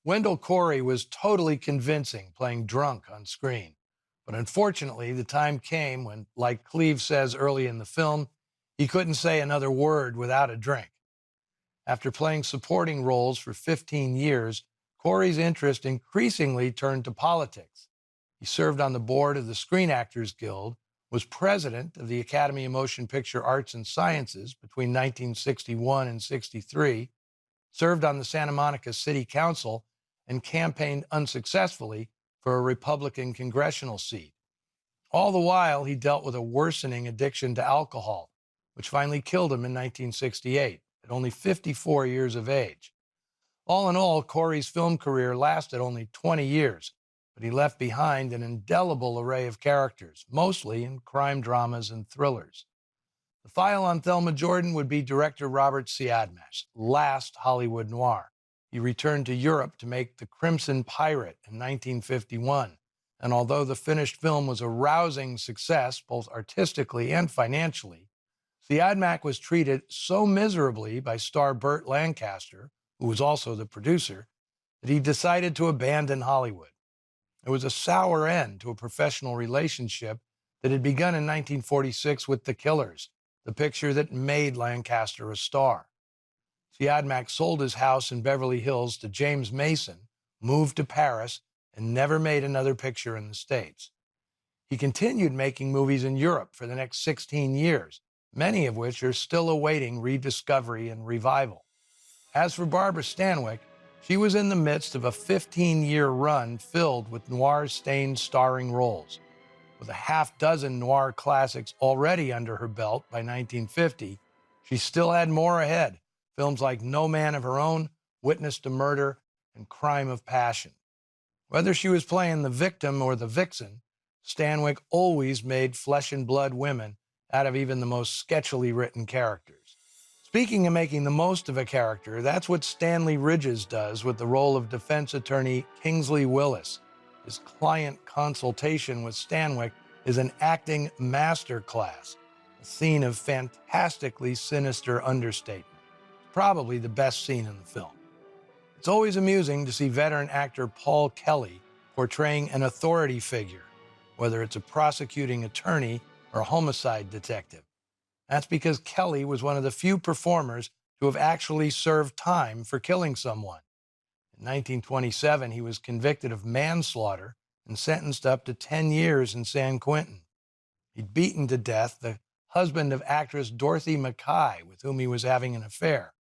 Wendell Corey was totally convincing playing drunk on screen. But unfortunately, the time came when, like Cleve says early in the film, he couldn't say another word without a drink. After playing supporting roles for 15 years, Corey's interest increasingly turned to politics. He served on the board of the Screen Actors Guild, was president of the Academy of Motion Picture Arts and Sciences between 1961 and 63, served on the Santa Monica City Council, and campaigned unsuccessfully for a Republican congressional seat. All the while, he dealt with a worsening addiction to alcohol, which finally killed him in 1968 at only 54 years of age. All in all, Corey's film career lasted only 20 years, but he left behind an indelible array of characters, mostly in crime dramas and thrillers. The file on Thelma Jordon would be director Robert Siodmak's last Hollywood noir. He returned to Europe to make The Crimson Pirate in 1951, and although the finished film was a rousing success, both artistically and financially, Siodmak was treated so miserably by star Burt Lancaster, who was also the producer, that he decided to abandon Hollywood. It was a sour end to a professional relationship that had begun in 1946 with The Killers, the picture that made Lancaster a star. Siodmak sold his house in Beverly Hills to James Mason, moved to Paris, and never made another picture in the States. He continued making movies in Europe for the next 16 years, many of which are still awaiting rediscovery and revival. As for Barbara Stanwyck, she was in the midst of a 15-year run filled with noir-stained starring roles. With a half-dozen noir classics already under her belt by 1950, she still had more ahead, films like No Man of Her Own, Witness to Murder, and Crime of Passion. Whether she was playing the victim or the vixen, Stanwyck always made flesh-and-blood women out of even the most sketchily written characters. Speaking of making the most of a character, that's what Stanley Ridges does with the role of defense attorney Kingsley Willis. His client consultation with Stanwyck is an acting masterclass, a scene of fantastically sinister understatement. Probably the best scene in the film. It's always amusing to see veteran actor Paul Kelly portraying an authority figure, whether it's a prosecuting attorney or a homicide detective. That's because Kelly was one of the few performers to have actually served time for killing someone. In 1927, he was convicted of manslaughter and sentenced up to 10 years in San Quentin. He'd beaten to death the husband of actress Dorothy Mackay, with whom he was having an affair.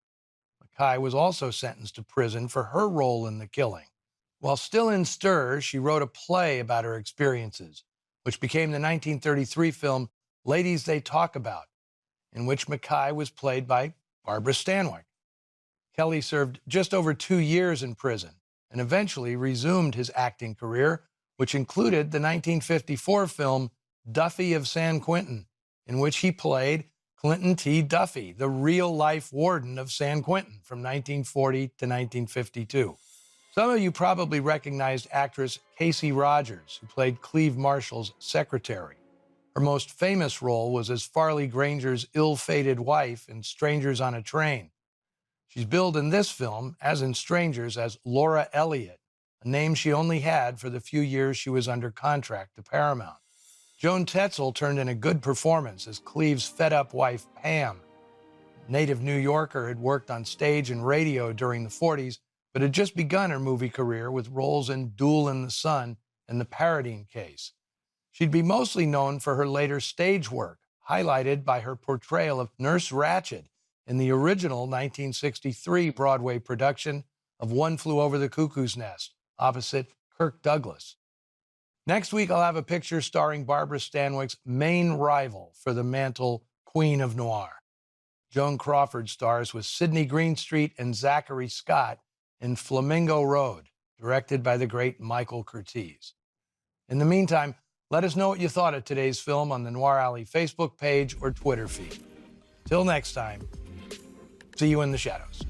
Mackay was also sentenced to prison for her role in the killing. While still in stir, she wrote a play about her experiences, which became the 1933 film Ladies They Talk About, in which Mackay was played by Barbara Stanwyck. Kelly served just over 2 years in prison and eventually resumed his acting career, which included the 1954 film Duffy of San Quentin, in which he played Clinton T. Duffy, the real-life warden of San Quentin from 1940 to 1952. Some of you probably recognized actress Casey Rogers, who played Cleve Marshall's secretary. Her most famous role was as Farley Granger's ill-fated wife in Strangers on a Train. She's billed in this film, as in Strangers, as Laura Elliott, a name she only had for the few years she was under contract to Paramount. Joan Tetzel turned in a good performance as Cleve's fed-up wife, Pam. Native New Yorker had worked on stage and radio during the 40s, but had just begun her movie career with roles in Duel in the Sun and The Paradine Case. She'd be mostly known for her later stage work, highlighted by her portrayal of Nurse Ratched in the original 1963 Broadway production of One Flew Over the Cuckoo's Nest, opposite Kirk Douglas. Next week, I'll have a picture starring Barbara Stanwyck's main rival for the mantle, Queen of Noir. Joan Crawford stars with Sidney Greenstreet and Zachary Scott in Flamingo Road, directed by the great Michael Curtiz. In the meantime, let us know what you thought of today's film on the Noir Alley Facebook page or Twitter feed. Till next time, see you in the shadows.